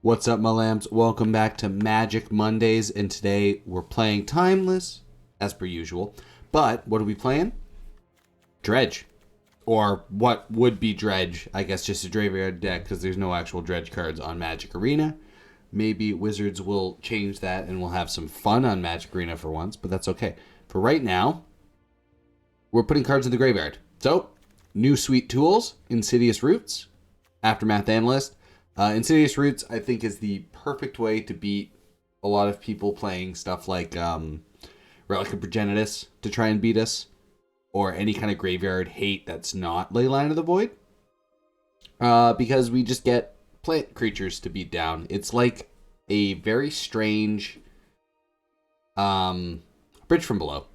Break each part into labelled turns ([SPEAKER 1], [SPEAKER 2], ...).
[SPEAKER 1] What's up, my lambs? Welcome back to Magic Mondays, and today we're playing Timeless, as per usual. But what are we playing? Dredge. Or what would be Dredge, I guess just a graveyard deck, because there's no actual Dredge cards on Magic Arena. Maybe Wizards will change that, and we'll have some fun on Magic Arena for once, but that's okay. For right now, we're putting cards in the graveyard. So, new sweet tools, Insidious Roots, Aftermath Analyst. Insidious Roots, I think, is the perfect way to beat a lot of people playing stuff like Relic of Progenitus to try and beat us, or any kind of graveyard hate that's not Leyline of the Void, because we just get plant creatures to beat down. It's like a very strange Bridge from Below.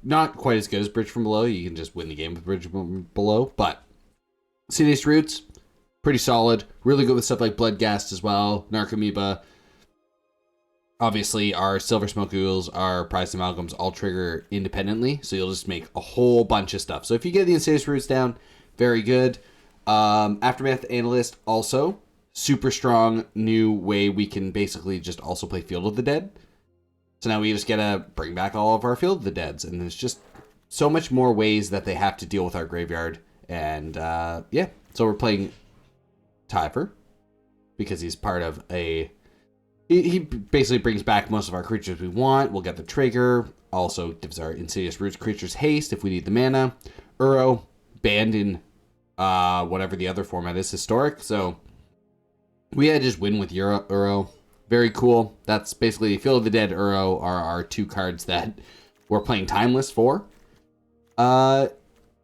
[SPEAKER 1] Not quite as good as Bridge from Below. You can just win the game with Bridge from Below, but Insidious Roots, pretty solid. Really good with stuff like Bloodghast as well. Narcomoeba. Obviously, our Silversmote Ghouls, our Prized Amalgams all trigger independently, so you'll just make a whole bunch of stuff. So if you get the Insidious Roots down, very good. Aftermath Analyst also. Super strong new way we can basically just also play Field of the Dead. So now we just gotta bring back all of our Field of the Deads, and there's just so much more ways that they have to deal with our graveyard. And yeah, so we're playing Tyvar, because he's part of a... He basically brings back most of our creatures we want. We'll get the trigger. Also gives our Insidious Roots creatures haste if we need the mana. Uro, banned in whatever the other format is, Historic. So we had to just win with Uro. Very cool. That's basically Field of the Dead, Uro are our two cards that we're playing Timeless for.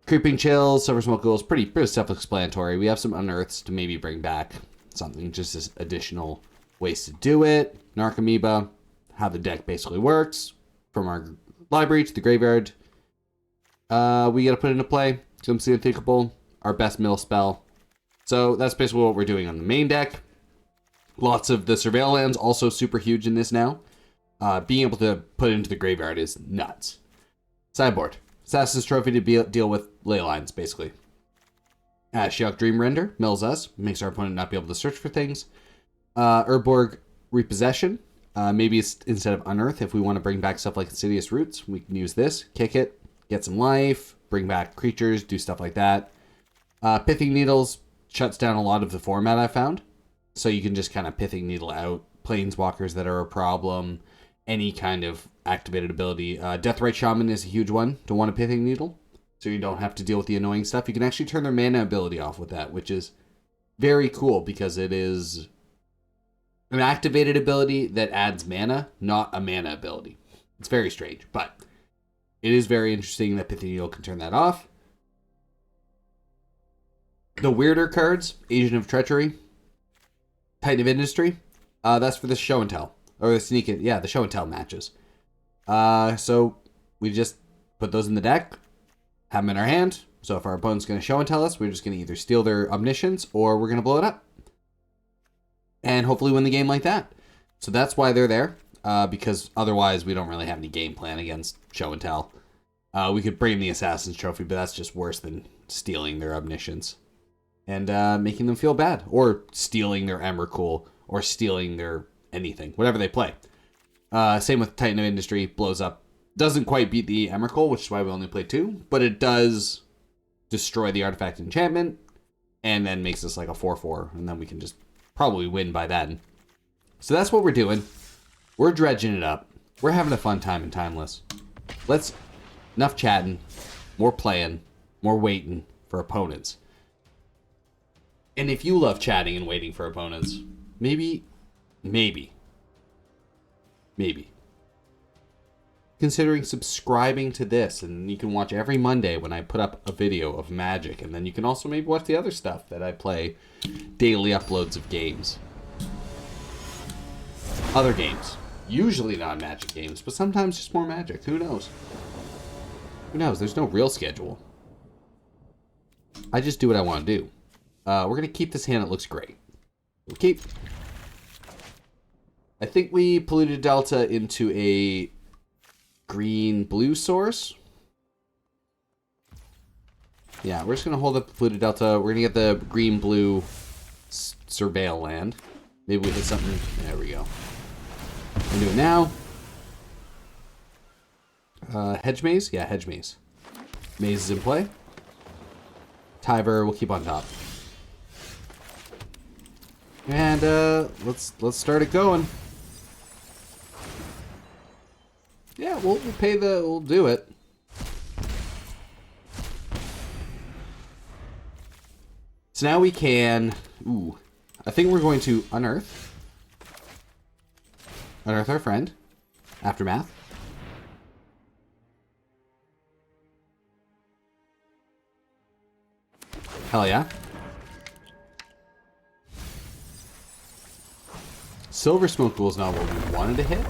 [SPEAKER 1] Creeping Chills, Silversmote Ghoul is pretty self-explanatory. We have some Unearths to maybe bring back something, just as additional ways to do it. Narcomoeba, how the deck basically works. From our library to the graveyard. We gotta put into play Glimpse the Unthinkable, our best mill spell. So that's basically what we're doing on the main deck. Lots of the Surveil lands, also super huge in this now. Being able to put it into the graveyard is nuts. Sideboard. Assassin's Trophy to deal with ley lines, basically. Ashiok Dream Render mills us, makes our opponent not be able to search for things. Urborg Repossession, maybe it's instead of Unearth, if we want to bring back stuff like Insidious Roots, we can use this, kick it, get some life, bring back creatures, do stuff like that. Pithing Needles shuts down a lot of the format I found, so you can just kind of Pithing Needle out Planeswalkers that are a problem, any kind of activated ability. Deathrite Shaman is a huge one to want a Pithing Needle, so you don't have to deal with the annoying stuff. You can actually turn their mana ability off with that, which is very cool because it is an activated ability that adds mana, not a mana ability. It's very strange, but it is very interesting that Pithing Needle can turn that off. The weirder cards, Agent of Treachery, Titan of Industry, that's for the show and tell. Or the sneak in, the show and tell matches. So we just put those in the deck, have them in our hand. So if our opponent's going to show and tell us, we're just going to either steal their Omniscience or we're going to blow it up. And hopefully win the game like that. So that's why they're there, because otherwise we don't really have any game plan against show and tell. We could bring the Assassin's Trophy, but that's just worse than stealing their Omniscience. And making them feel bad. Or stealing their Emrakul, or stealing their anything, whatever they play. Same with Titan of Industry, blows up. Doesn't quite beat the Emrakul, which is why we only play 2, but it does destroy the Artifact Enchantment, and then makes us like a 4/4, and then we can just probably win by then. So that's what we're doing. We're dredging it up. We're having a fun time in Timeless. Enough chatting, more playing, more waiting for opponents. And if you love chatting and waiting for opponents, maybe considering subscribing to this, and you can watch every Monday when I put up a video of Magic, and then you can also maybe watch the other stuff that I play, daily uploads of games. Other games. Usually not Magic games, but sometimes just more Magic. Who knows? Who knows? There's no real schedule. I just do what I want to do. We're going to keep this hand. It looks great. I think we polluted Delta into a green-blue source. Yeah, we're just going to hold up the polluted Delta. We're going to get the green-blue Surveil land. Maybe we hit something. There we go. We're do it now. Hedge maze? Yeah, hedge maze. Maze is in play. Tyvar will keep on top. And let's start it going. Yeah, we'll do it. So now we can, I think we're going to unearth our friend, Aftermath. Hell yeah. Silversmote Ghoul is not what we wanted to hit,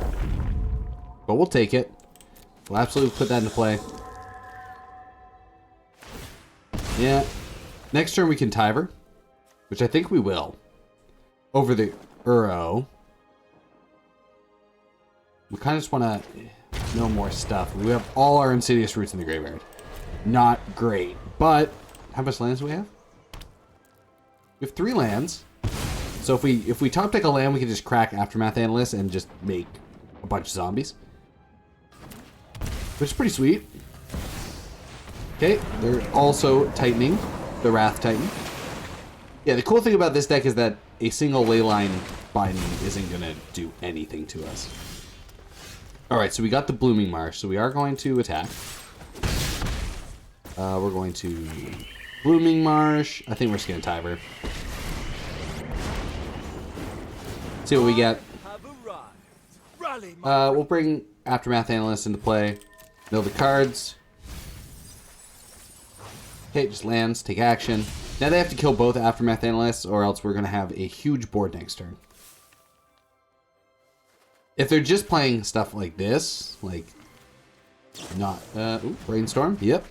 [SPEAKER 1] but we'll take it. We'll absolutely put that into play. Yeah. Next turn we can Tyvar, which I think we will. Over the Uro. We kind of just want to know more stuff. We have all our Insidious Roots in the graveyard. Not great, but how much lands do we have? We have 3 lands. So if we top deck a land, we can just crack Aftermath Analyst and just make a bunch of zombies. Which is pretty sweet. Okay, they're also tightening. The Wrath Titan. Yeah, the cool thing about this deck is that a single leyline binding isn't going to do anything to us. Alright, so we got the Blooming Marsh, so we are going to attack. We're going to Blooming Marsh. I think we're just going to Tyvar. See what we get. We'll bring Aftermath Analyst into play. Mill the cards. Okay, just lands, take action. Now they have to kill both Aftermath Analysts, or else we're going to have a huge board next turn. If they're just playing stuff like this, like, not, Brainstorm, yep.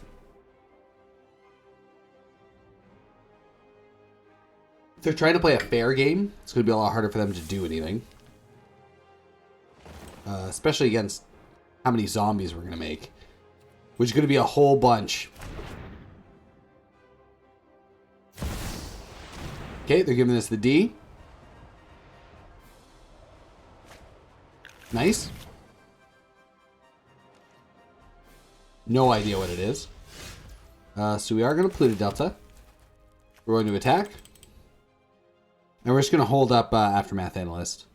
[SPEAKER 1] If they're trying to play a fair game, it's going to be a lot harder for them to do anything. Especially against how many zombies we're going to make. Which is going to be a whole bunch. Okay, they're giving us the D. Nice. No idea what it is. So we are going to Pluto Delta. We're going to attack. And we're just going to hold up Aftermath Analyst.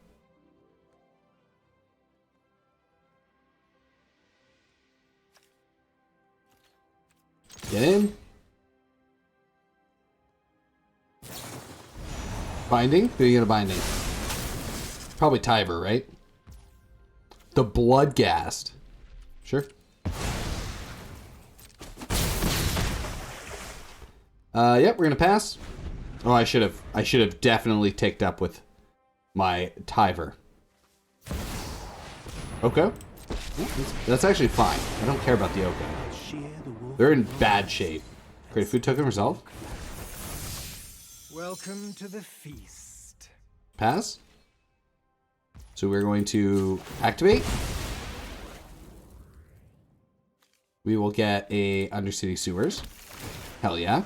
[SPEAKER 1] Get in. Binding? Who are you going to binding? Probably Tyvar, right? The Bloodghast. Sure. Yep, we're going to pass. Oh, I should have definitely ticked up with my Tyvar. Okay. That's actually fine. I don't care about the Oko. They're in bad shape. Create a food token, resolve.
[SPEAKER 2] Welcome to the feast.
[SPEAKER 1] Pass. So we're going to activate. We will get a Undercity Sewers. Hell yeah.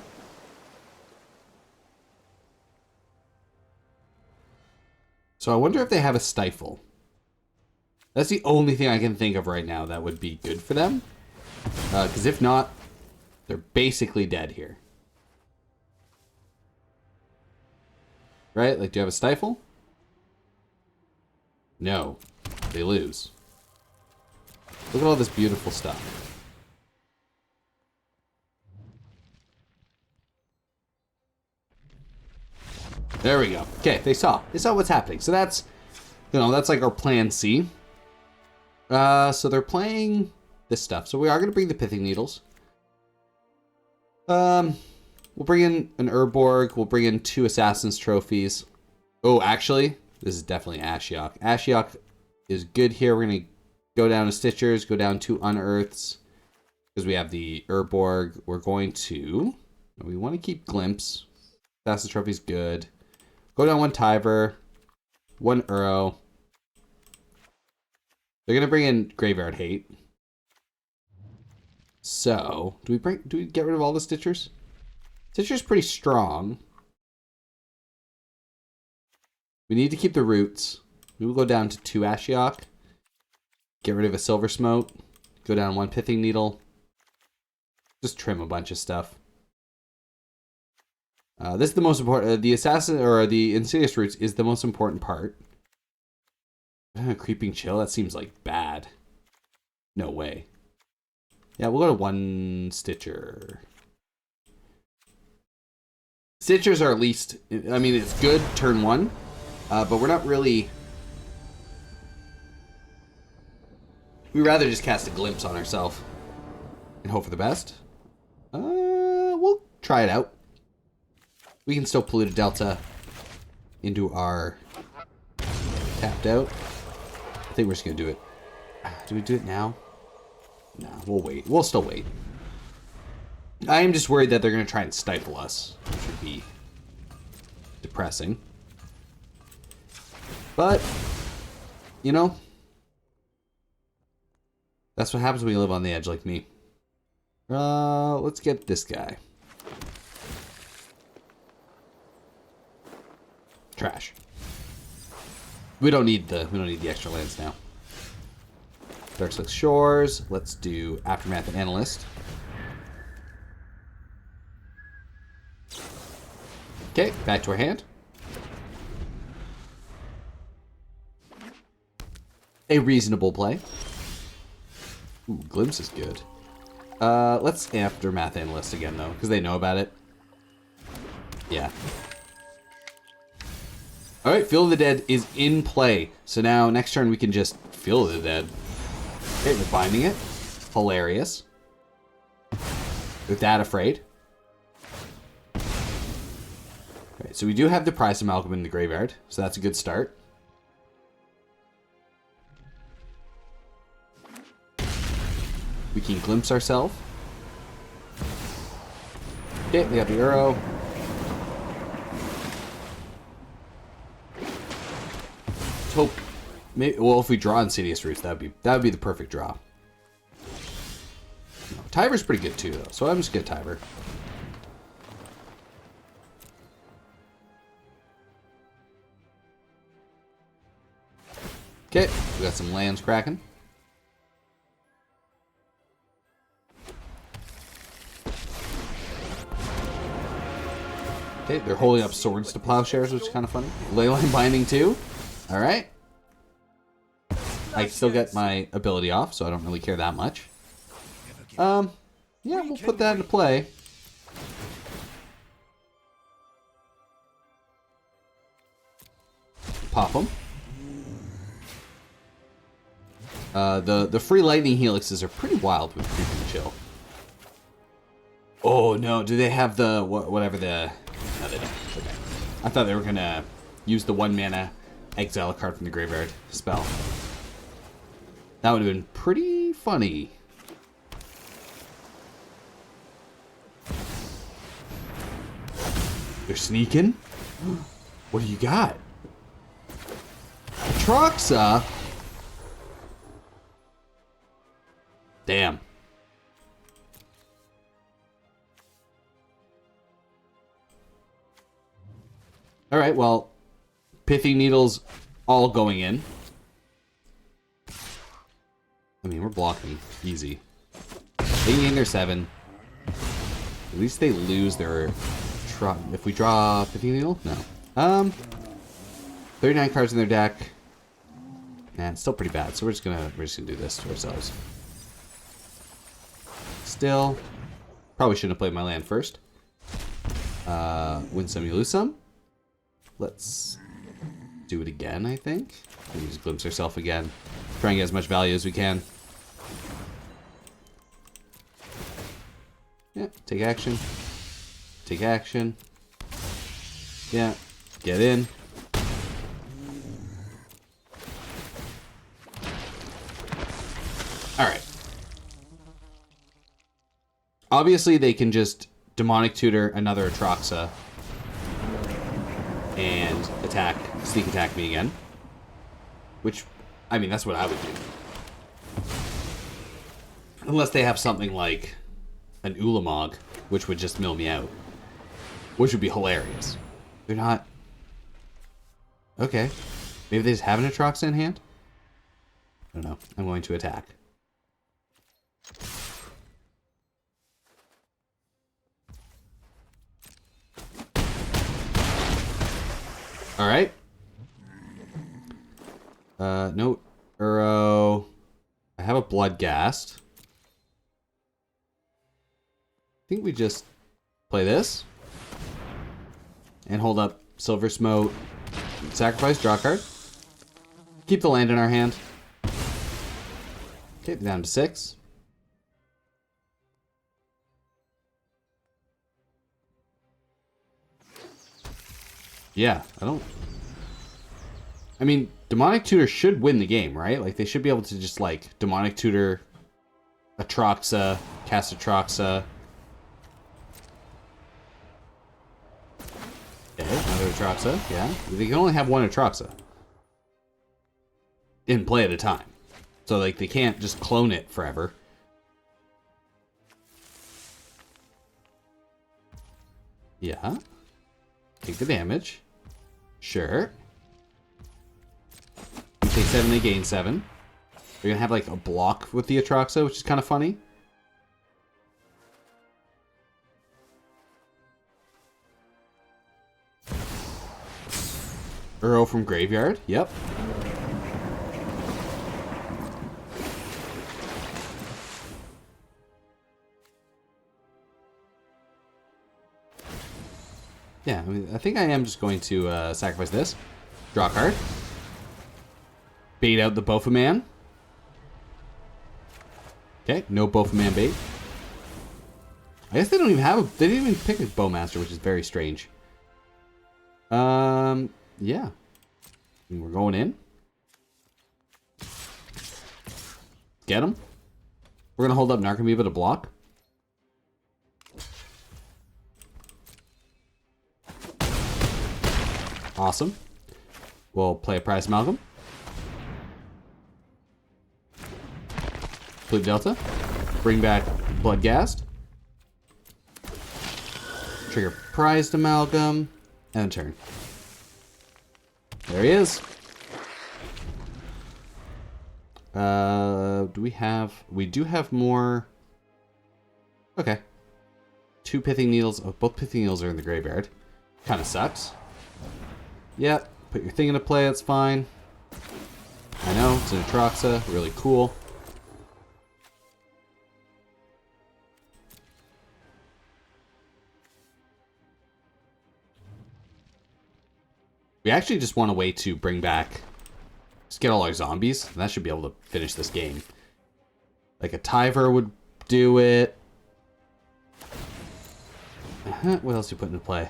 [SPEAKER 1] So I wonder if they have a Stifle. That's the only thing I can think of right now that would be good for them. Because if not, they're basically dead here. Right? Like, do you have a Stifle? No. They lose. Look at all this beautiful stuff. There we go. Okay, they saw what's happening. So that's, that's like our plan C. So they're playing this stuff. So we are going to bring the Pithing Needles. We'll bring in an Urborg. We'll bring in 2 Assassin's Trophies. Oh, actually, this is definitely Ashiok. Ashiok is good here. We're going to go down to Stitchers, go down 2 Unearths. Because we have the Urborg. We're going to, we want to keep Glimpse. Assassin's Trophy's good. Go down 1 Tyvar, 1 Uro. They're gonna bring in Graveyard Hate. So, do we get rid of all the Stitchers? Stitcher's pretty strong. We need to keep the roots. We will go down to 2 Ashiok. Get rid of a Silversmote. Go down 1 Pithing Needle. Just trim a bunch of stuff. This is the most important. The Assassin or the Insidious Roots is the most important part. Creeping Chill? That seems like bad. No way. Yeah, we'll go to 1 Stitcher. Stitchers are at least... I mean, it's good turn 1. But we're not really... We'd rather just cast a Glimpse on ourselves. And hope for the best. We'll try it out. We can still Polluted Delta into our tapped out. I think we're just going to do it. Do we do it now? No, we'll wait. We'll still wait. I am just worried that they're going to try and stifle us, which would be depressing. But, you know, that's what happens when you live on the edge like me. Let's get this guy. Trash. We don't need the extra lands now. Darkslick Shores. Let's do Aftermath Analyst. Okay, back to our hand. A reasonable play. Ooh, Glimpse is good. Let's Aftermath Analyst again, though, because they know about it. Yeah. Alright, Field of the Dead is in play. So now, next turn, we can just Field of the Dead. Okay, we're binding it. Hilarious. With that afraid. Alright, so we do have the Prize of Malcolm in the graveyard, so that's a good start. We can Glimpse ourselves. Okay, we got the Uro. Let's hope. Maybe, well, if we draw Insidious Roots, that would be the perfect draw. No, Tyvar's pretty good too, though, so I'm just gonna Tyvar. Okay, we got some lands cracking. Okay, they're holding up swords to plowshares, which is kind of funny. Leyline Binding too. All right. I still get my ability off, so I don't really care that much. Yeah, we'll put that into play. Pop them. The free lightning helixes are pretty wild with Creeping Chill. Oh no, do they have the whatever the? No, they don't. Okay. I thought they were gonna use the 1 mana exile a card from the graveyard spell. That would have been pretty funny. They're sneaking. What do you got? Troxa. Damn. All right, well, Pithing Needles all going in. I mean, we're blocking easy. They gain their 7. At least they lose their... If we draw Pithing Needle? No. 39 cards in their deck. Nah, it's still pretty bad, so we're just gonna do this to ourselves. Still, probably shouldn't have played my land first. Win some, you lose some. Let's do it again, I think. We just Glimpse ourselves again. Try and get as much value as we can. Yeah, take action. Take action. Yeah, get in. Alright. Obviously, they can just Demonic Tutor another Atroxa and attack, sneak attack me again. Which, I mean, that's what I would do. Unless they have something like an Ulamog, which would just mill me out. Which would be hilarious. They're not... Okay. Maybe they just have an Atroxa in hand? I don't know. I'm going to attack. Alright. No Uro. I have a Bloodghast. I think we just play this. And hold up Silversmote. Sacrifice, draw card. Keep the land in our hand. Okay, down to 6. Yeah, I mean, Demonic Tutor should win the game, right? Like, they should be able to just, like, Demonic Tutor, Atroxa, cast Atroxa. Okay, another Atroxa, yeah. They can only have one Atroxa in play at a time. So, like, they can't just clone it forever. Yeah. Take the damage. Sure. You take 7, they gain 7. We're gonna have, like, a block with the Atroxa, which is kind of funny. Uro from Graveyard, yep. Yeah, I mean, I think I am just going to sacrifice this. Draw a card. Bait out the Bofa-Man. Okay, no Bofa-Man bait. I guess they don't even have they didn't even pick a Bowmaster, which is very strange. Yeah. And we're going in. Get him. We're gonna hold up Narcomoeba to block. Awesome. We'll play a Prize Amalgam. Flip Delta. Bring back Bloodghast. Trigger Prized Amalgam. And turn. There he is. Do we have... We do have more... Okay. 2 Pithing Needles. Oh, both Pithing Needles are in the graveyard. Kind of sucks. Yeah, put your thing into play, that's fine. I know, it's an Atroxa, really cool. We actually just want a way to bring back... Just get all our zombies, and that should be able to finish this game. Like a Tyvar would do it. What else do you put into play?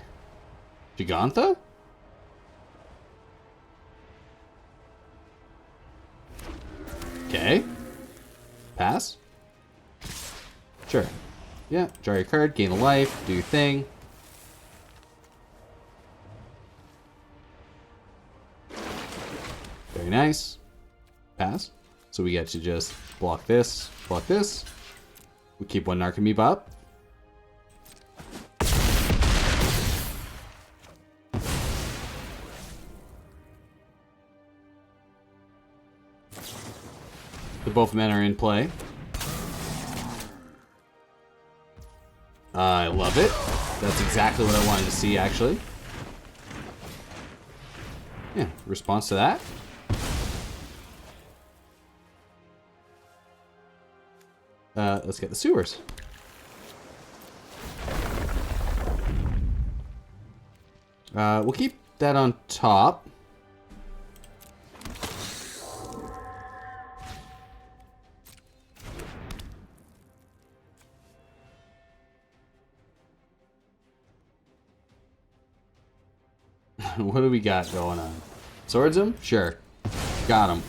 [SPEAKER 1] Gigantha? Okay. Pass? Sure. Yeah, draw your card, gain a life, do your thing. Very nice. Pass. So we get to just block this, block this. We keep one Narcomoeba up. The both men are in play. I love it. That's exactly what I wanted to see, actually. Yeah, response to that. Let's get the sewers. We'll keep that on top. What do we got going on? Swords him? Sure. Got him.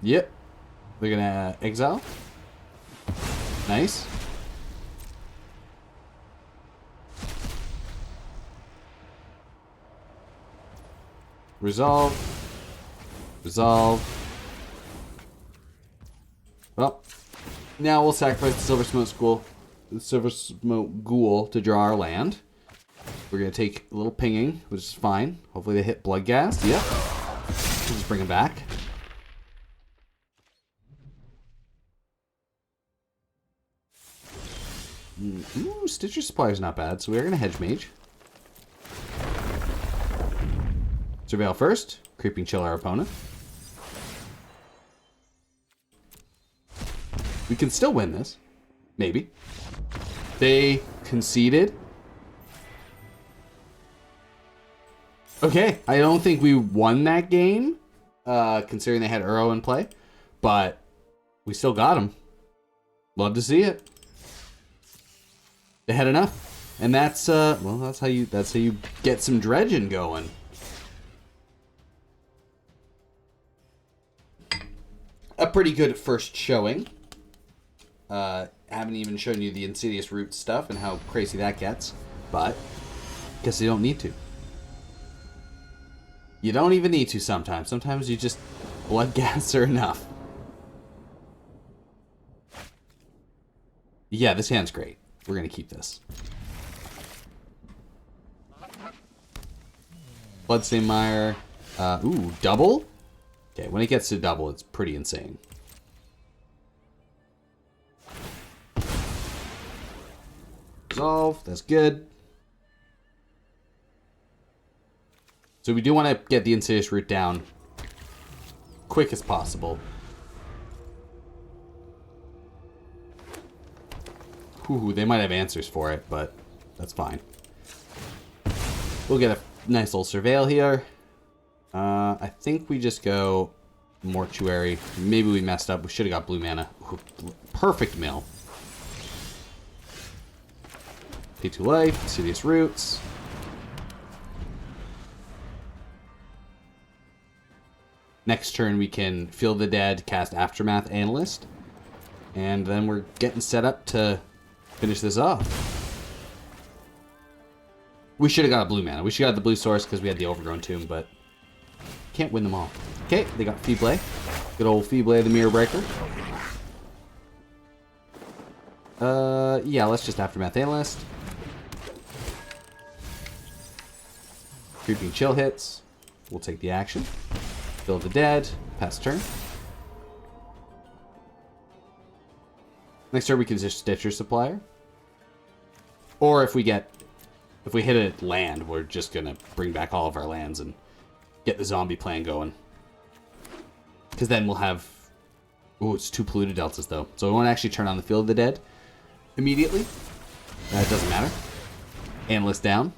[SPEAKER 1] Yep. They're gonna exile. Nice. Resolve. Resolve. Well, now we'll sacrifice the Silversmote Ghoul. Silversmote Ghoul to draw our land. We're going to take a little pinging, which is fine. Hopefully they hit Bloodghast. Yep. We'll just bring him back. Ooh, Stitcher Supplier is not bad, so we're going to Hedge Mage. Surveil first. Creeping Chill our opponent. We can still win this. Maybe. They conceded. Okay, I don't think we won that game, considering they had Uro in play, but we still got them. Love to see it. They had enough, and that's well, that's how you get some dredging going. A pretty good first showing. Haven't even shown you the Insidious Roots stuff and how crazy that gets, but guess you don't need to. You don't even need to sometimes. Sometimes you just Bloodghast are enough. Yeah, this hand's great. We're gonna keep this. Bloodstained Mire. Ooh, double? Okay, when it gets to double, it's pretty insane. Resolve, that's good. So we do want to get the Insidious Root down quick as possible. Ooh, they might have answers for it, but that's fine. We'll get a nice little Surveil here. I think we just go Mortuary. Maybe we messed up. We should have got blue mana. Ooh, perfect mill. Pay 2 life, Insidious Roots. Next turn we can Field the Dead, cast Aftermath Analyst. And then we're getting set up to finish this off. We should have got a blue mana. We should have got the blue source because we had the Overgrown Tomb, but can't win them all. Okay, they got Feeblay. Good old Feeblay, the Mirror Breaker. Yeah, let's just Aftermath Analyst. Creeping Chill hits. We'll take the action. Field the Dead. Pass turn. Next turn we can just Stitcher Supplier. Or if we hit a land, we're just gonna bring back all of our lands and get the zombie plan going. Because then we'll have... Ooh, it's 2 polluted deltas though. So we won't actually turn on the Field of the Dead immediately. That doesn't matter. Analyst down.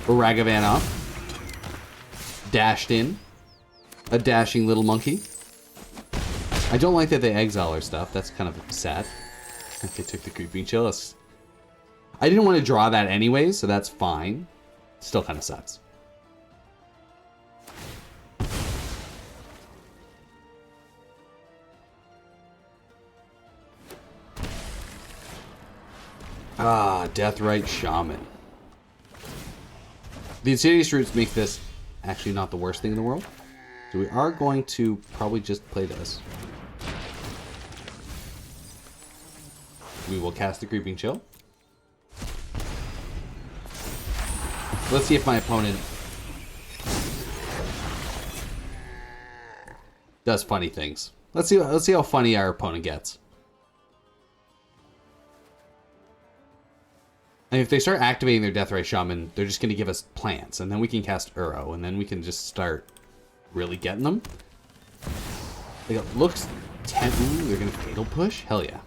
[SPEAKER 1] Ragavan off. Dashed in. A dashing little monkey. I don't like that they exile our stuff. That's kind of sad. They took the Creeping Chill. I didn't want to draw that anyways, so that's fine. Still kind of sucks. Ah, Deathrite Shaman. The Insidious Roots make this actually not the worst thing in the world. So we are going to probably just play this. We will cast the Creeping Chill. Let's see if my opponent does funny things. Let's see how funny our opponent gets. And if they start activating their Deathrite Shaman, they're just going to give us plants, and then we can cast Uro, and then we can just start really getting them. They got looks 10. Ooh, they're going to Fatal Push? Hell yeah.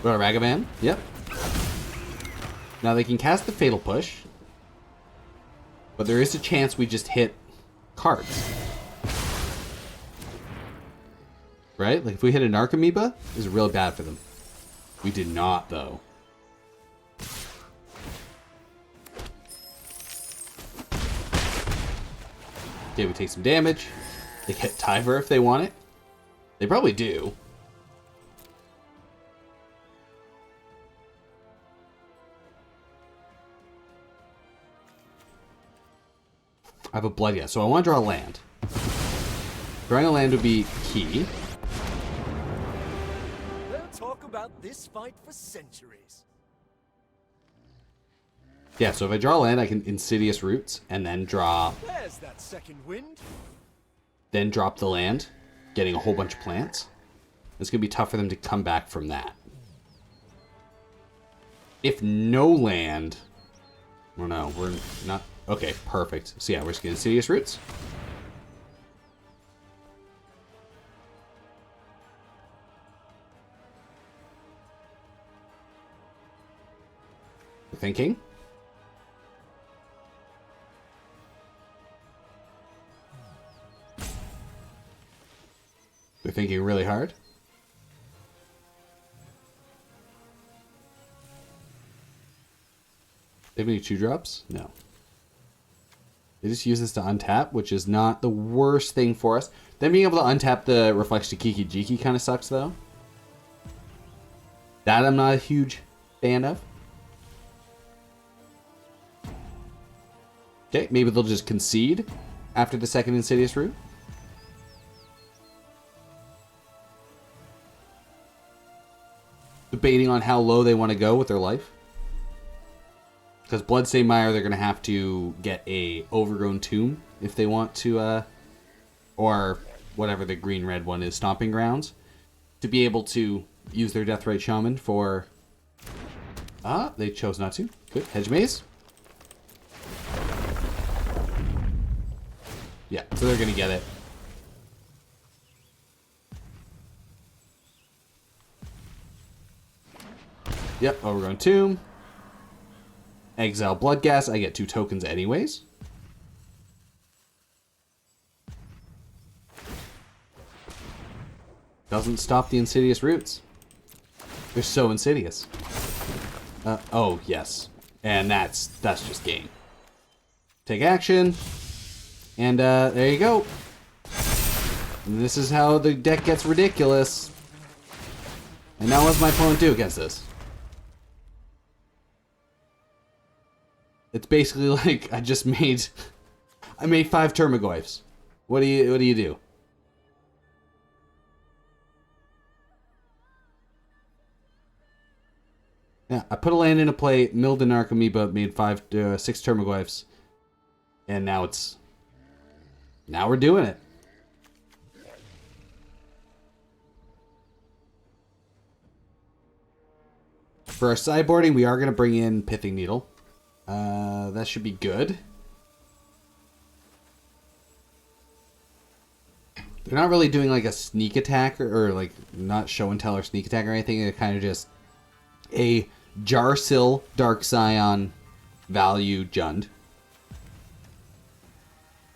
[SPEAKER 1] Got a Ragavan? Yep. Now they can cast the Fatal Push, but there is a chance we just hit cards. Right? Like if we hit a Narcomoeba, it's really bad for them. We did not, though. Okay, we take some damage. They get Tyvar if they want it. They probably do. I have a Bloodghast, so I want to draw a land. Drawing a land would be key.
[SPEAKER 2] They'll talk about this fight for centuries.
[SPEAKER 1] Yeah, so if I draw a land, I can Insidious Roots, and then draw...
[SPEAKER 2] There's that second wind.
[SPEAKER 1] Then drop the land, getting a whole bunch of plants. It's going to be tough for them to come back from that. If no land... Oh no, we're not... Okay, perfect. So yeah, we're just getting Insidious Roots. We're thinking. They're thinking really hard. They have any 2-drops? No. They just use this to untap, which is not the worst thing for us. Then being able to untap the Reflex to Kiki Jiki kind of sucks, though. That I'm not a huge fan of. Okay, maybe they'll just concede after the second Insidious Root. Debating on how low they want to go with their life. Because Bloodstained Mire, they're going to have to get a Overgrown Tomb if they want to, or whatever the green-red one is, Stomping Grounds, to be able to use their Deathrite Shaman for... they chose not to. Good. Hedge Maze. Yeah, so they're going to get it. Yep, Overgrown Tomb. Exile Bloodghast. I get 2 tokens anyways. Doesn't stop the Insidious Roots. They're so insidious. Oh, yes. And that's just game. Take action. And there you go. And this is how the deck gets ridiculous. And now what's my opponent do against this? It's basically like I made 5 Termagoyfs. What do you do? Yeah, I put a land into play, milled the Narcomoeba, made 6 Termagoyfs, and now we're doing it. For our sideboarding, we are going to bring in Pithing Needle. That should be good. They're not really doing like a sneak attack or like not show and tell or sneak attack or anything. They're kind of just a Jarsil Dark Scion value Jund.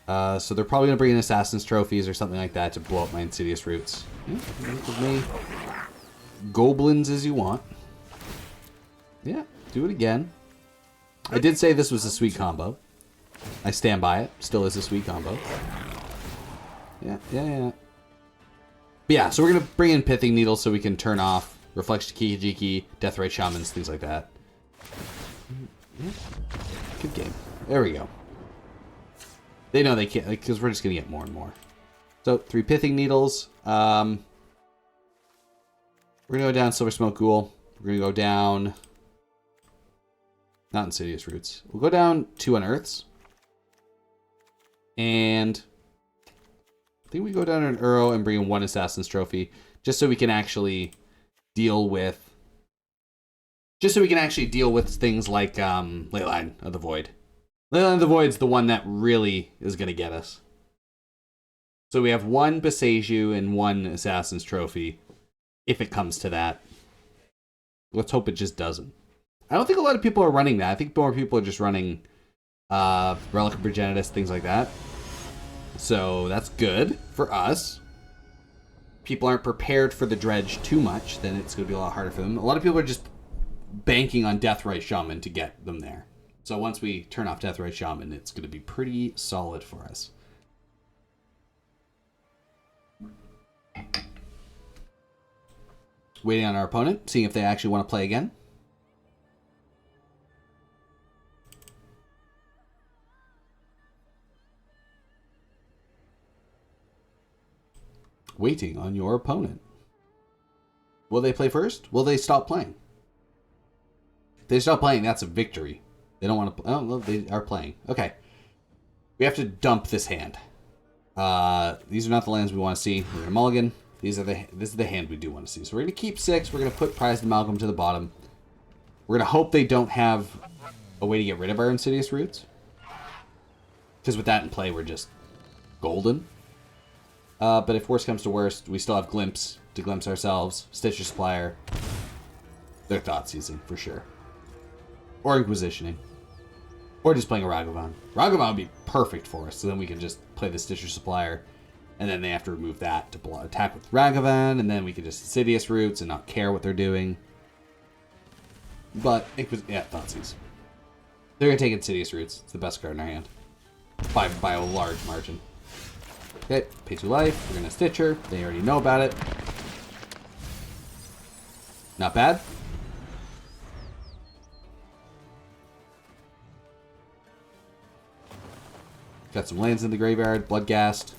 [SPEAKER 1] So they're probably going to bring in Assassin's Trophies or something like that to blow up my Insidious Roots. Yeah, make as many goblins as you want. Yeah, do it again. I did say this was a sweet combo. I stand by it. Still is a sweet combo. Yeah. But yeah, so we're going to bring in Pithing Needle so we can turn off Reflection Kikijiki, Deathrite Shamans, things like that. Yeah. Good game. There we go. They know they can't, because we're just going to get more and more. So, 3 Pithing Needles. We're going to go down Silversmote Ghoul. We're going to go down... Not Insidious Roots. We'll go down 2 Unearths. And... I think we go down an Uro and bring in 1 Assassin's Trophy. Just so we can actually deal with... things like Leyline of the Void. Leyline of the Void's the one that really is going to get us. So we have 1 Beseiju and 1 Assassin's Trophy. If it comes to that. Let's hope it just doesn't. I don't think a lot of people are running that. I think more people are just running Relic of Progenitus, things like that. So that's good for us. People aren't prepared for the Dredge too much, then it's going to be a lot harder for them. A lot of people are just banking on Deathrite Shaman to get them there. So once we turn off Deathrite Shaman, it's going to be pretty solid for us. Waiting on our opponent, seeing if they actually want to play again. Waiting on your opponent. Will they play first? Will they stop playing? If they stop playing, that's a victory. They don't want to play. Oh, well, they are playing. Okay. We have to dump this hand. These are not the lands we want to see. We're going to mulligan. This is the hand we do want to see. So we're going to keep 6. We're going to put Prized Amalgam to the bottom. We're going to hope they don't have a way to get rid of our Insidious Roots. Because with that in play, we're just golden. But if worst comes to worst, we still have Glimpse to glimpse ourselves. Stitcher Supplier. They're Thought Seizing, for sure. Or Inquisitioning. Or just playing a Ragavan. Ragavan would be perfect for us, so then we can just play the Stitcher Supplier. And then they have to remove that to attack with Ragavan, and then we can just Insidious Roots and not care what they're doing. But, yeah, Thoughtseize. They're going to take Insidious Roots. It's the best card in our hand. By a large margin. Okay, pay 2 life. We're going to Stitcher. They already know about it. Not bad. Got some lands in the graveyard. Bloodghast.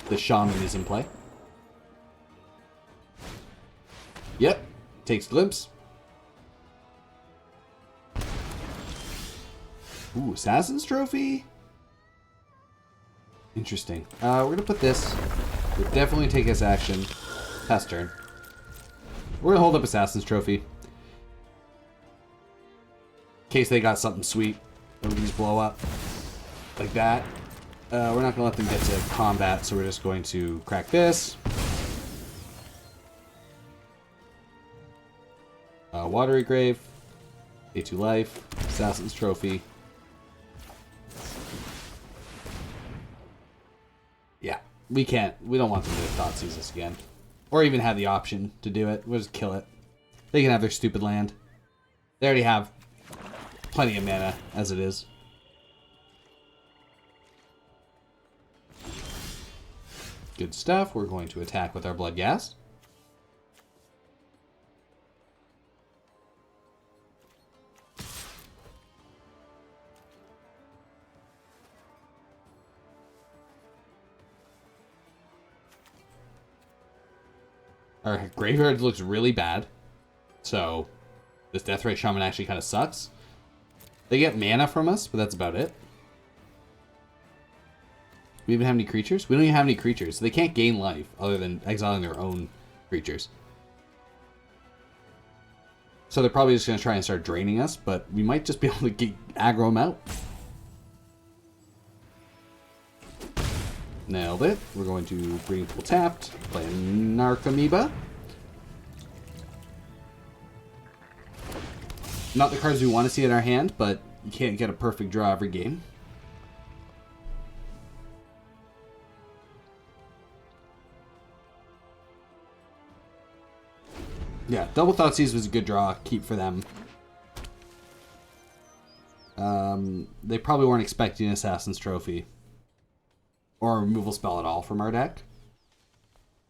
[SPEAKER 1] The Shaman is in play. Yep. Takes Glimpse. Ooh, Assassin's Trophy. Interesting. We're going to put this. We'll definitely take this action. Pass turn. We're going to hold up Assassin's Trophy. In case they got something sweet. Or these blow up. Like that. We're not going to let them get to combat, so we're just going to crack this. Watery Grave. A2 life. Assassin's Trophy. Yeah, we can't. We don't want them to Thoughtseize us again. Or even have the option to do it. We'll just kill it. They can have their stupid land. They already have plenty of mana as it is. Good stuff. We're going to attack with our Bloodghast. Our graveyard looks really bad. So, this Deathray Shaman actually kind of sucks. They get mana from us, but that's about it. We even have any creatures? We don't even have any creatures, so they can't gain life other than exiling their own creatures. So they're probably just going to try and start draining us, but we might just be able to aggro them out. Nailed it. We're going to Breeding Pool tapped, play a Narcomoeba. Not the cards we want to see in our hand, but you can't get a perfect draw every game. Yeah, double Thoughtseize was a good draw. Keep for them. They probably weren't expecting Assassin's Trophy. Or a removal spell at all from our deck.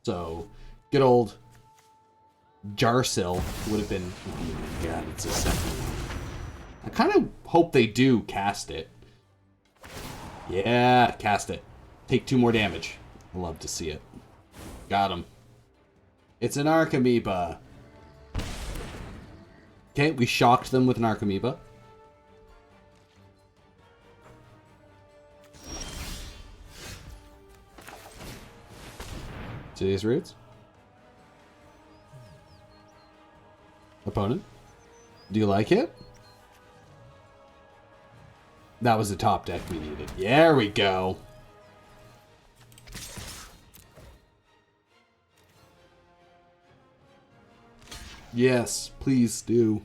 [SPEAKER 1] So, good old Jarsil would have been... Oh my god, it's a second one. I kind of hope they do cast it. Yeah, cast it. Take 2 more damage. I love to see it. Got him. It's an Narcomoeba. Okay, we shocked them with an Narcomoeba. Insidious Roots. Opponent. Do you like it? That was the top deck we needed. There we go. Yes, please do.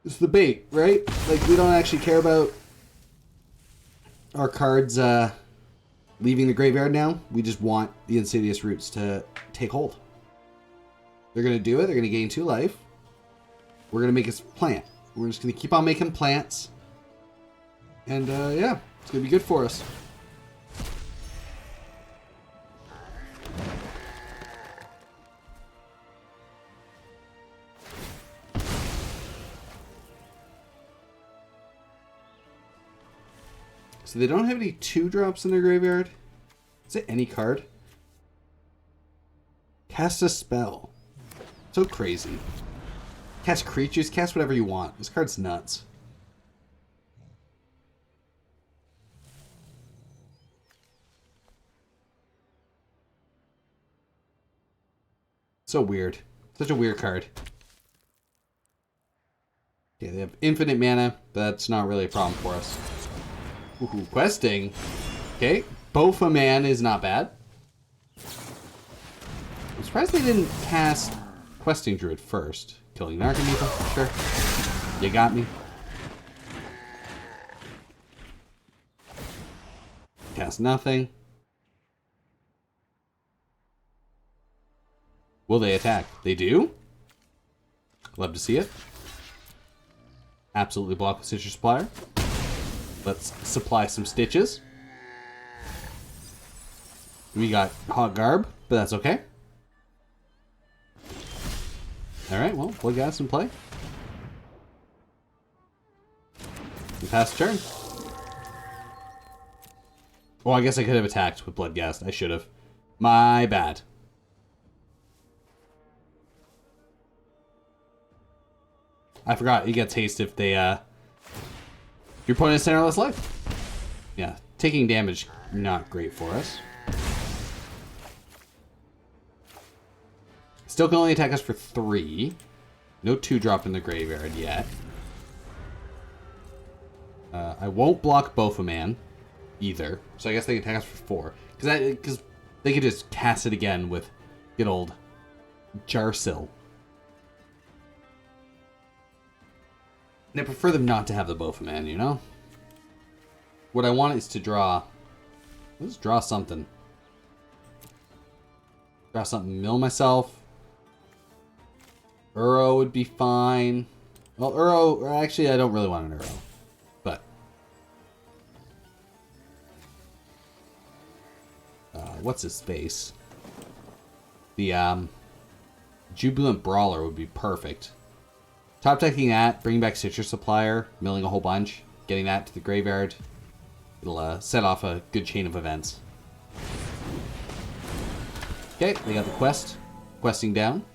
[SPEAKER 1] It's the bait, right? Like, we don't actually care about our cards leaving the graveyard now. We just want the Insidious Roots to take hold. They're going to do it. They're going to gain 2 life. We're going to make us plant. We're just going to keep on making plants. And, yeah, it's going to be good for us. So they don't have any 2-drops in their graveyard. Is it any card? Cast a spell. So crazy. Cast creatures, cast whatever you want. This card's nuts. So weird. Such a weird card. Okay, they have infinite mana, but that's not really a problem for us. Ooh, questing. Okay, Bofa Man is not bad. I'm surprised they didn't cast Questing Druid first. Killing Narcomoeba, sure. You got me. Cast nothing. Will they attack? They do? Love to see it. Absolutely block with Stitcher Supplier. Let's supply some stitches. We got Hot Garb, but that's okay. Alright, well, Bloodghast in play. We pass the turn. Well, I guess I could have attacked with Bloodghast. I should have. My bad. I forgot you get haste if they your opponent has 10 or less life. Yeah, taking damage not great for us. Still can only attack us for 3. No 2-drop in the graveyard yet. I won't block Bofa Man either, so I guess they can attack us for 4. Because they could just cast it again with good old Jarsil. And I prefer them not to have the Bofa Man, you know? What I want is to draw... Let's draw something. Draw something, mill myself. Uro would be fine. Well, Uro... Actually, I don't really want an Uro. But... what's his face? The, Jubilant Brawler would be perfect. Top decking that, bringing back Stitcher Supplier, milling a whole bunch, getting that to the graveyard. It'll set off a good chain of events. Okay, they got the quest. Questing down.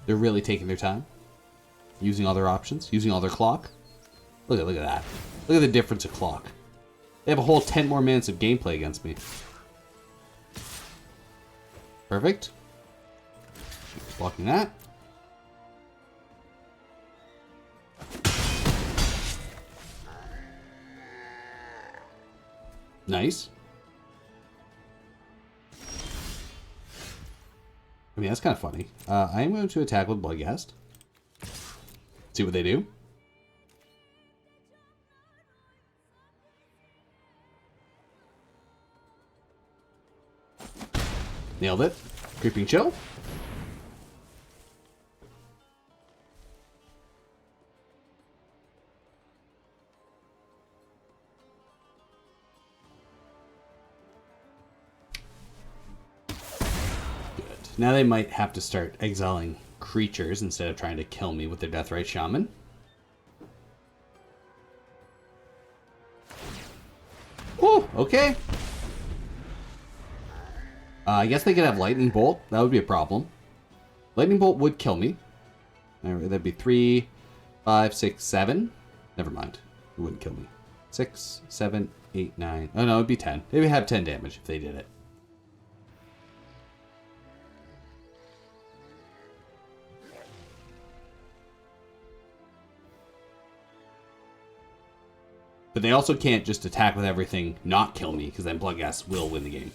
[SPEAKER 1] They're really taking their time. Using all their options, using all their clock. Look at that. Look at the difference of clock. They have a whole 10 more minutes of gameplay against me. Perfect. Blocking that. Nice. I mean, that's kind of funny. I am going to attack with Bloodghast. See what they do. Nailed it. Creeping Chill. Now they might have to start exiling creatures instead of trying to kill me with their Deathrite Shaman. Oh, okay. I guess they could have Lightning Bolt. That would be a problem. Lightning Bolt would kill me. That'd be 3, 5, 6, 7. Never mind. It wouldn't kill me. 6, 7, 8, 9. Oh no, it'd be 10. They would have 10 damage if they did it. But they also can't just attack with everything, not kill me, because then Bloodghast will win the game.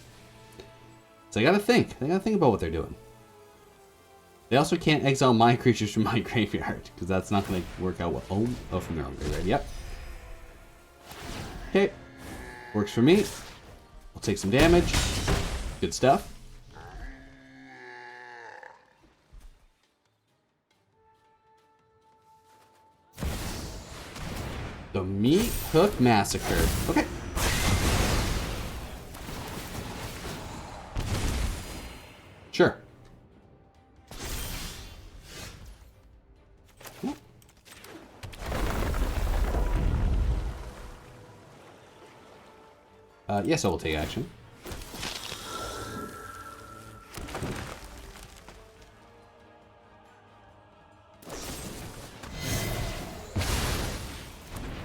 [SPEAKER 1] So they gotta think. They gotta think about what they're doing. They also can't exile my creatures from my graveyard, because that's not gonna work out well. Oh, from their own graveyard. Yep. Okay. Works for me. We'll take some damage. Good stuff. The Meat Hook Massacre. Okay. Sure. Yes, I will take action.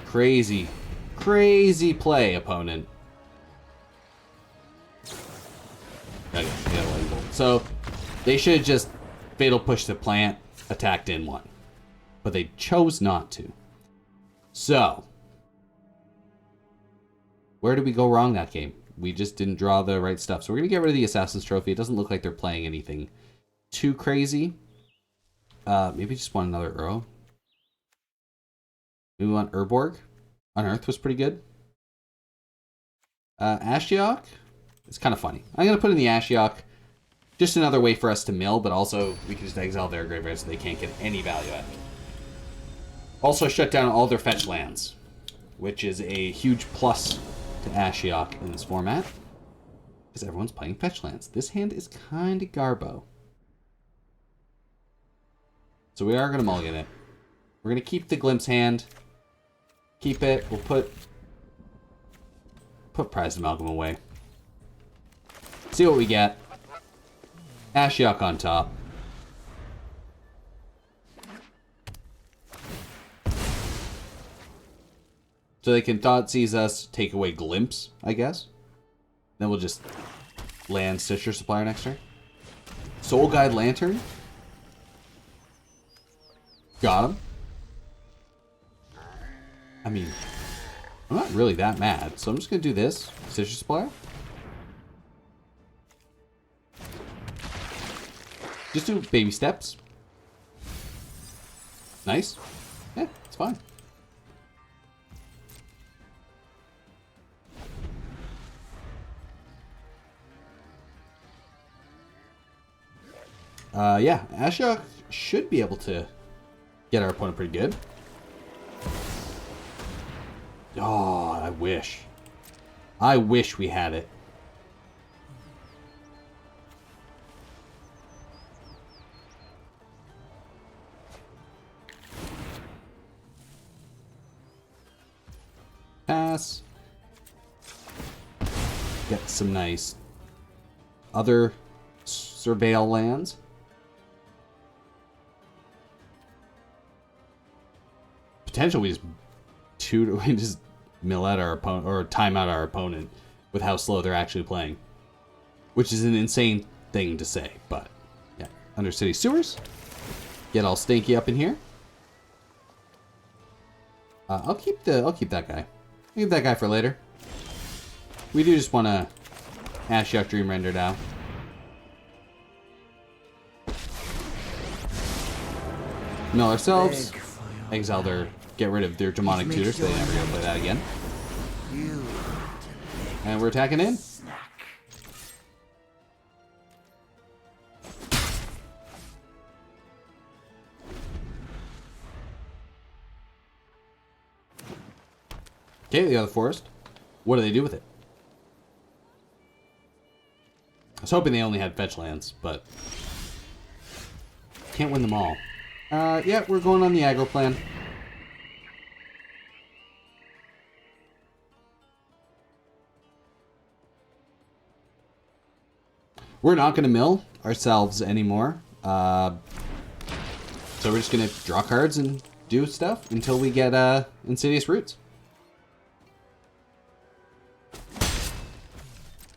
[SPEAKER 1] Crazy, crazy play, opponent. Okay, so they should have just fatal push the plant, attacked in one, but they chose not to. So, where did we go wrong that game? We just didn't draw the right stuff. So we're gonna get rid of the Assassin's Trophy. It doesn't look like they're playing anything too crazy. Maybe just want another Uro. Maybe we want Urborg. Unearth was pretty good. Ashiok. It's kind of funny. I'm gonna put in the Ashiok. Just another way for us to mill, but also we can just exile their graveyard so they can't get any value out of it. Also shut down all their fetch lands, which is a huge plus to Ashiok in this format, because everyone's playing fetch lands. This hand is kind of garbo. So we are going to mulligan it. We're going to keep the Glimpse hand. Keep it. We'll put Prized Amalgam away. See what we get. Ashiok on top. So they can Thoughtseize us, take away Glimpse, I guess. Then we'll just land Stitcher Supplier next turn. Soul Guide Lantern. Got him. I mean, I'm not really that mad, so I'm just going to do this. Stitcher Supplier. Just do baby steps. Nice. Yeah, it's fine. Yeah, Ashiok should be able to get our opponent pretty good. Oh, I wish. I wish we had it. Pass. Get some nice other surveil lands. Potential we just mill out our opponent or time out our opponent with how slow they're actually playing, which is an insane thing to say. But yeah, Undercity Sewers, get all stinky up in here. I'll keep that guy. I'll keep that guy for later. We do just want to Ashiok Dream Render now. Mill ourselves. Exile their, get rid of their demonic tutor so they never gonna play that again. And we're attacking in. Okay, the other forest. What do they do with it? I was hoping they only had fetch lands, but can't win them all. Yeah, we're going on the aggro plan. We're not going to mill ourselves anymore. So we're just going to draw cards and do stuff until we get Insidious Roots.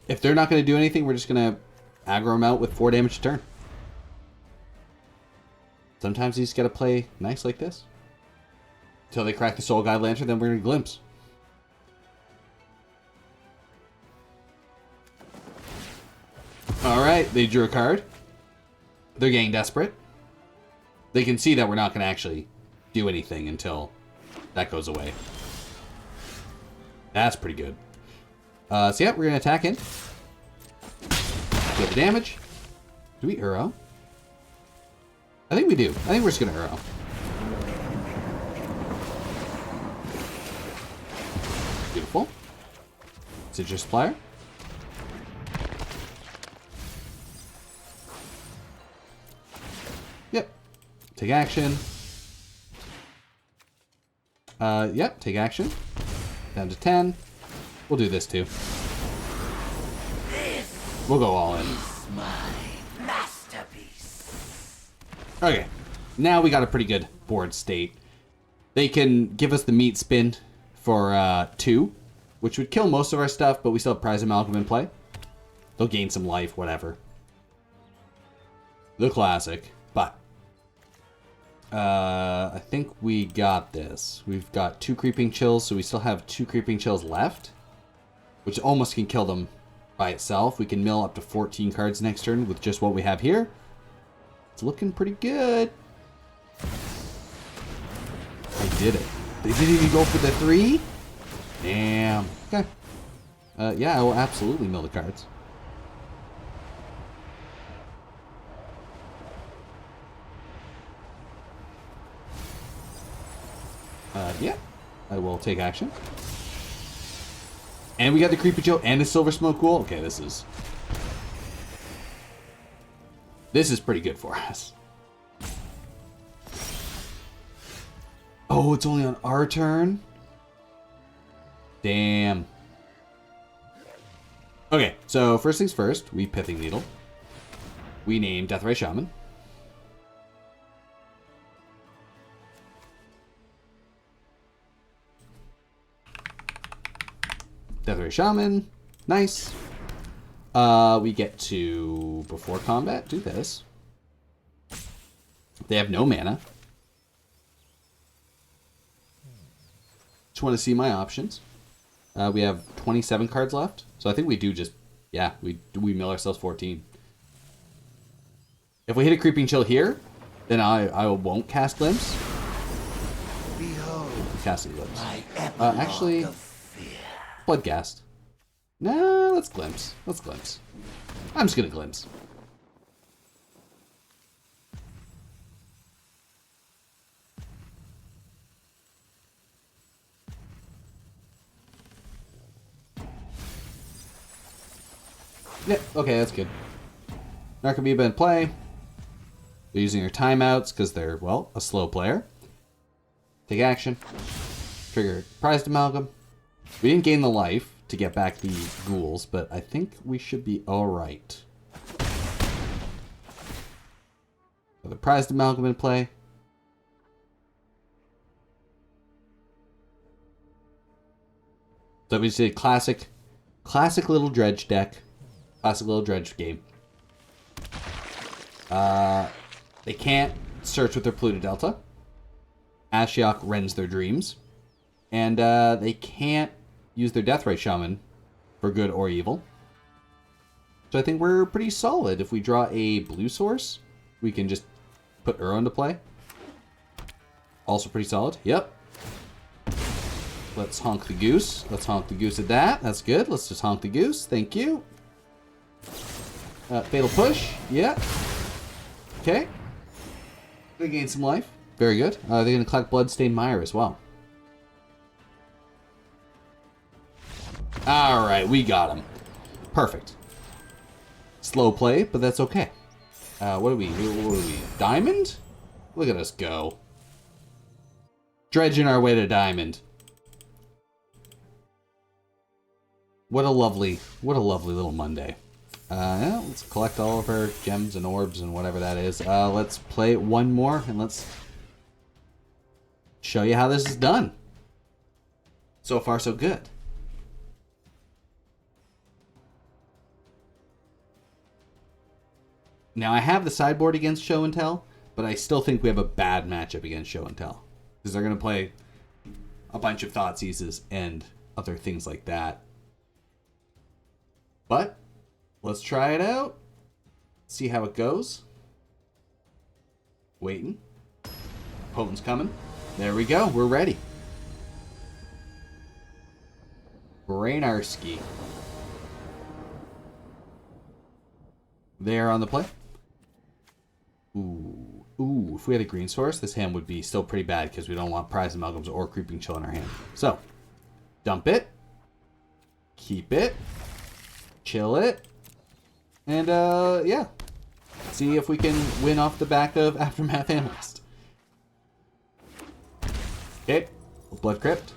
[SPEAKER 1] If they're not going to do anything, we're just going to aggro them out with 4 damage a turn. Sometimes you just gotta play nice like this. Until they crack the Soul Guide Lantern, then we're gonna Glimpse. Alright, they drew a card. They're getting desperate. They can see that we're not gonna actually do anything until that goes away. That's pretty good. So yeah, we're gonna attack in. Get the damage. Do we Uro? I think we do. I think we're just gonna Uro. Beautiful. Stitcher Supplier. Yep. Take action. Yep, take action. Down to 10. We'll do this too. We'll go all in.
[SPEAKER 2] My masterpiece.
[SPEAKER 1] Okay. Now we got a pretty good board state. They can give us the meat spin for 2, which would kill most of our stuff, but we still have Prize Amalgam in play. They'll gain some life, whatever. The classic. But I think we got this. We've got 2 Creeping Chills, so we still have 2 Creeping Chills left, which almost can kill them by itself. We can mill up to 14 cards next turn with just what we have here. It's looking pretty good. They did it. They didn't even go for the 3? Damn. Okay. Yeah, I will absolutely mill the cards. Yeah. I will take action. And we got the Creepy Joe and the Silversmote Ghoul. Okay, this is pretty good for us. Oh, it's only on our turn? Damn. Okay, so first things first, we Pithing Needle. We name Deathray Shaman. Deathray Shaman. Nice. We get to, before combat, do this. They have no mana. Just want to see my options. We have 27 cards left. So I think we do just, yeah, we mill ourselves 14. If we hit a Creeping Chill here, then I won't cast Glimpse.
[SPEAKER 2] Behold,
[SPEAKER 1] Casting Glimpse.
[SPEAKER 2] my epilogue
[SPEAKER 1] Actually,
[SPEAKER 2] of fear.
[SPEAKER 1] Bloodghast. No, let's Glimpse. Let's Glimpse. I'm just going to Glimpse. Yeah, okay, that's good. Narcomoeba in play. They're using their timeouts because they're, well, a slow player. Take action. Trigger Prized Amalgam. We didn't gain the life to get back the ghouls, but I think we should be alright. So the Prized Amalgam in play. So we just did classic little Dredge deck. Classic little Dredge game. They can't search with their Polluted Delta. Ashiok rends their dreams. And they can't use their Deathray Shaman for good or evil. So I think we're pretty solid. If we draw a blue source, we can just put Uro into play. Also pretty solid. Yep. Let's honk the goose. Let's honk the goose at that. That's good. Let's just honk the goose. Thank you. Fatal Push. Yeah. Okay. They gain some life. Very good. They're going to collect Bloodstained Mire as well. Alright, we got him. Perfect. Slow play, but that's okay. What are we? Diamond? Look at us go. Dredging our way to diamond. What a lovely little Monday. Yeah, let's collect all of our gems and orbs and whatever that is. Let's play one more and let's show you how this is done. So far, so good. Now, I have the sideboard against Show and Tell, but I still think we have a bad matchup against Show and Tell. Because they're going to play a bunch of Thoughtseizes and other things like that. But, let's try it out. See how it goes. Waiting. Potent's coming. There we go. We're ready. Brainarski. There on the play. Ooh, if we had a green source, this hand would be still pretty bad because we don't want Prize Amalgams or Creeping Chill in our hand. So, dump it. Keep it. Chill it. And, yeah. See if we can win off the back of Aftermath Analyst. Okay. Blood Crypt.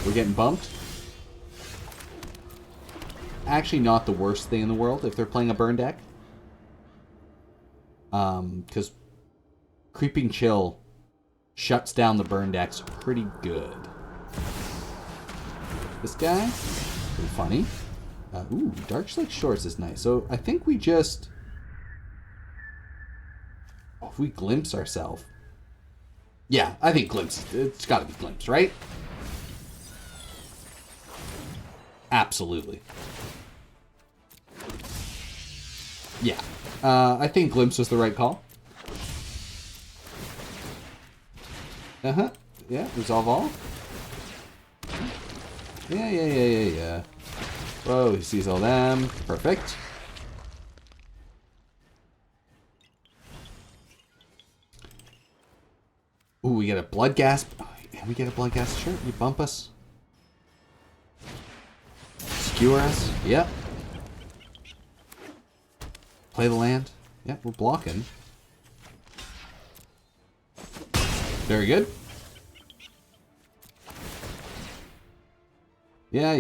[SPEAKER 1] We're getting bumped. actually not the worst thing in the world if they're playing a burn deck. Because Creeping Chill shuts down the burn decks pretty good. This guy, pretty funny. Ooh, Darkslake Shores is nice. So I think we just... Oh, if we glimpse ourselves... Yeah, I think Glimpse. It's got to be Glimpse, right? Absolutely. Yeah. I think Glimpse was the right call. Uh-huh. Yeah, resolve all. Yeah. Whoa, he sees all them. Perfect. Ooh, we get a Bloodghast. Oh, yeah, we get a Bloodghast. Sure, you bump us. Skewer us. Yep. Play the land. Yep, we're blocking. Very good. Yeah.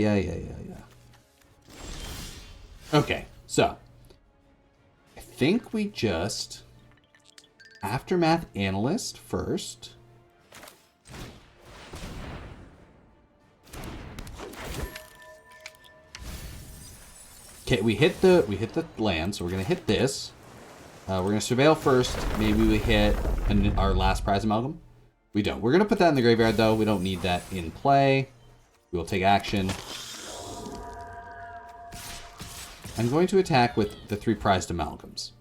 [SPEAKER 1] Okay, so. I think we just... Aftermath Analyst first. Okay, we hit the land, so we're gonna hit this. We're gonna surveil first. Maybe we hit our last prize amalgam. We don't. We're gonna put that in the graveyard though. We don't need that in play. We will take action. I'm going to attack with the 3 prized amalgams.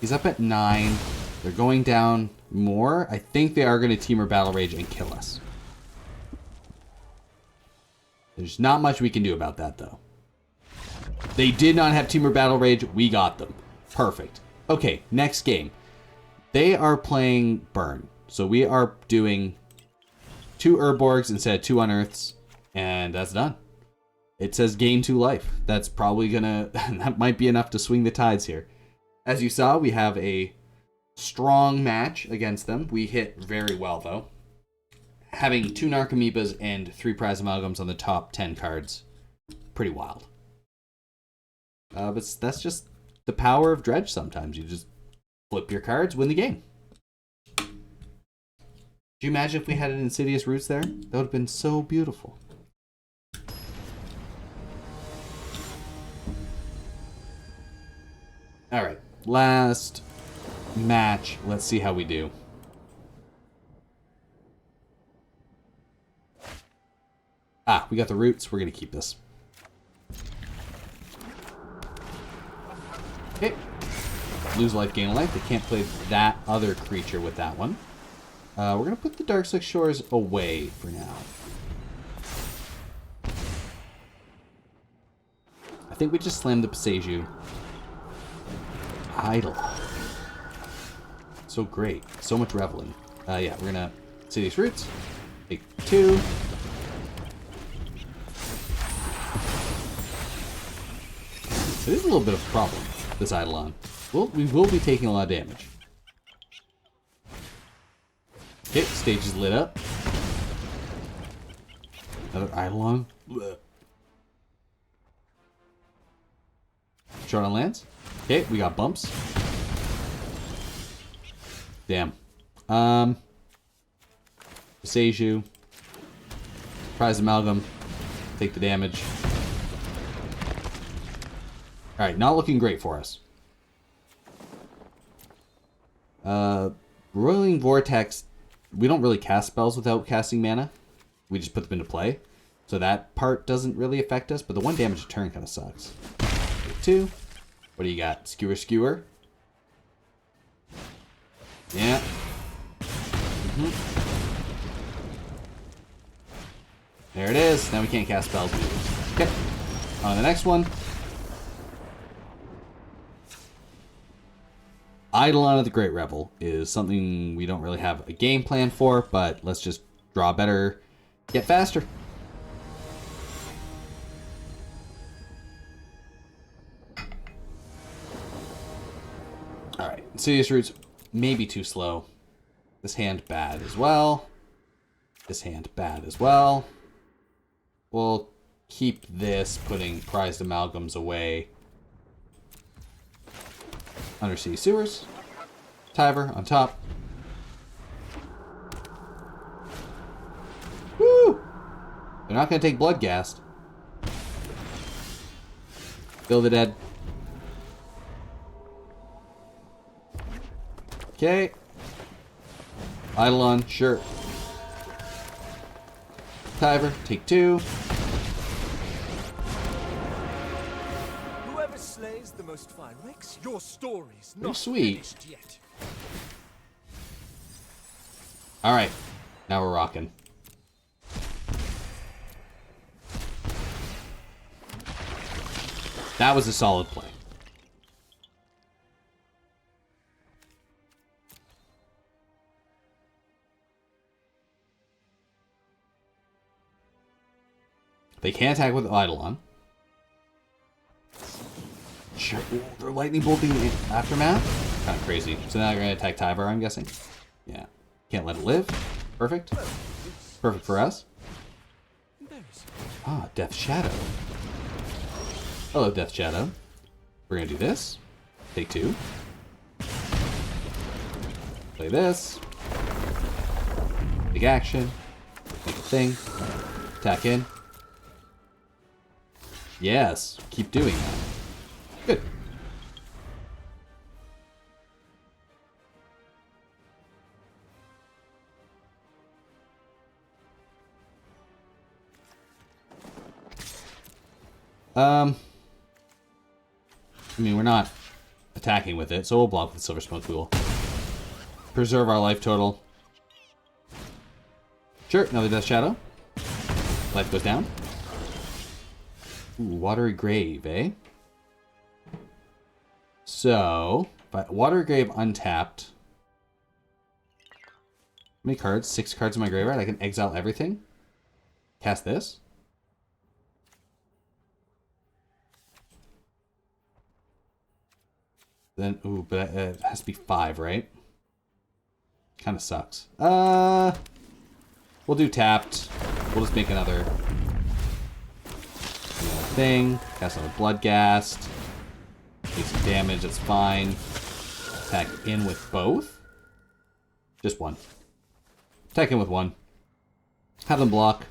[SPEAKER 1] He's up at 9. They're going down more. I think they are going to Temur Battle Rage and kill us. There's not much we can do about that, though. They did not have Temur Battle Rage. We got them. Perfect. Okay, next game. They are playing Burn. So we are doing 2 Urborgs instead of 2 Unearths. And that's done. It says gain 2 life. That's probably gonna... that might be enough to swing the tides here. As you saw, we have a strong match against them. We hit very well, though. Having 2 Narcomoebas and 3 prize amalgams on the top 10 cards. Pretty wild. But that's just the power of Dredge sometimes. You just flip your cards, win the game. Do you imagine if we had an Insidious Roots there? That would have been so beautiful. Alright, last match. Let's see how we do. Ah, we got the roots. We're going to keep this. Okay. Lose life, gain life. They can't play that other creature with that one. We're going to put the Darkslake Shores away for now. I think we just slammed the Pasaju. Idle. So great. So much reveling. Yeah, we're gonna Insidious Roots. Take 2. It is a little bit of a problem, this Eidolon. We will be taking a lot of damage. Okay, stage is lit up. Another Eidolon. Short on lands. Okay, we got bumps. Damn. Pasaju. Prize Amalgam. Take the damage. Alright, not looking great for us. Roiling Vortex. We don't really cast spells without casting mana. We just put them into play. So that part doesn't really affect us, but the 1 damage a turn kind of sucks. Take 2. What do you got? Skewer? Yeah. There it is. Now we can't cast spells. Okay. On the next one. Eidolon of the Great Revel is something we don't really have a game plan for, but let's just draw better, get faster. Alright, Insidious Roots, maybe too slow. This hand bad as well. This hand bad as well. we'll keep this, putting prized amalgams away. Undersea sewers. Tyvar on top. Woo! They're not going to take Bloodghast. Kill the dead. Okay. Eidolon, sure. Tyvar, take 2.
[SPEAKER 2] Whoever slays the most Phyrex, your story's
[SPEAKER 1] Pretty
[SPEAKER 2] not
[SPEAKER 1] sweet.
[SPEAKER 2] finished yet.
[SPEAKER 1] Alright. Now we're rocking. That was a solid play. They can't attack with Eidolon. Sure. Ooh, they're lightning bolting Aftermath? Kind of crazy. So now they're going to attack Tyvar, I'm guessing. Yeah. Can't let it live. Perfect. Perfect for us. Ah, Death Shadow. Hello, Death Shadow. We're going to do this. Take 2. Play this. Big action. Make a thing. Attack in. Yes. Keep doing that. Good. I mean, we're not attacking with it, so we'll block with Silversmote Ghoul. Preserve our life total. Sure, another Death Shadow. Life goes down. Ooh, Watery Grave, eh? So, Watery Grave untapped. How many cards? 6 cards in my graveyard. I can exile everything. Cast this. Then, ooh, but it has to be 5, right? Kind of sucks. We'll do tapped. We'll just make another thing. Cast another Bloodghast. Take some damage, that's fine. Attack in with both? Just one. Attack in with one. Have them block.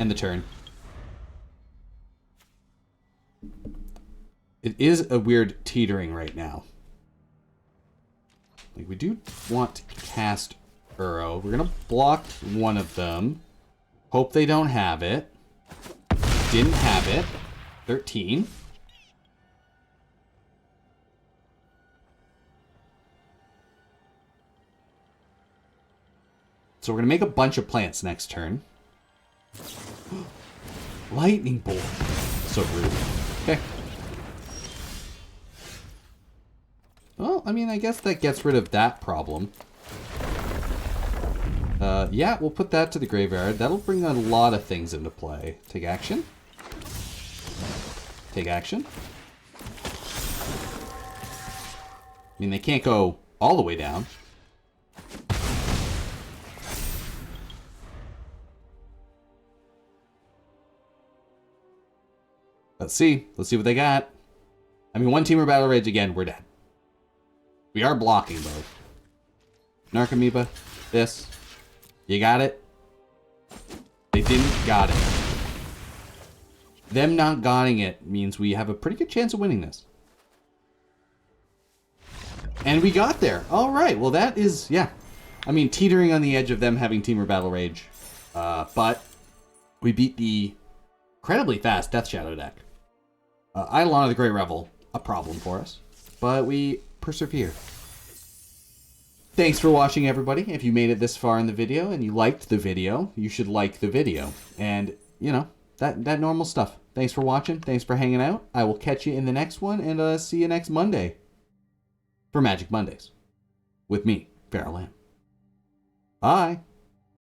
[SPEAKER 1] End the turn. It is a weird teetering right now. Like, we do want to cast Uro. We're going to block one of them. Hope they don't have it. Didn't have it. 13. So we're going to make a bunch of plants next turn. Lightning Bolt. So rude. Okay. Well, I mean, I guess that gets rid of that problem. Yeah, we'll put that to the graveyard. That'll bring a lot of things into play. Take action. Take action. I mean, they can't go all the way down. Let's see. Let's see what they got. I mean, one Teamer Battle Rage again, we're dead. We are blocking both. Narcomoeba, this. You got it? They didn't got it. Them not gotting it means we have a pretty good chance of winning this. And we got there. All right. Well, that is, yeah. I mean, teetering on the edge of them having Teamer Battle Rage. But we beat the incredibly fast Death Shadow deck. Eidolon of the Great Revel, a problem for us. But we persevere. Thanks for watching, everybody. If you made it this far in the video and you liked the video, you should like the video. And, you know, that normal stuff. Thanks for watching. Thanks for hanging out. I will catch you in the next one, and see you next Monday for Magic Mondays with me, FeralLam. Bye.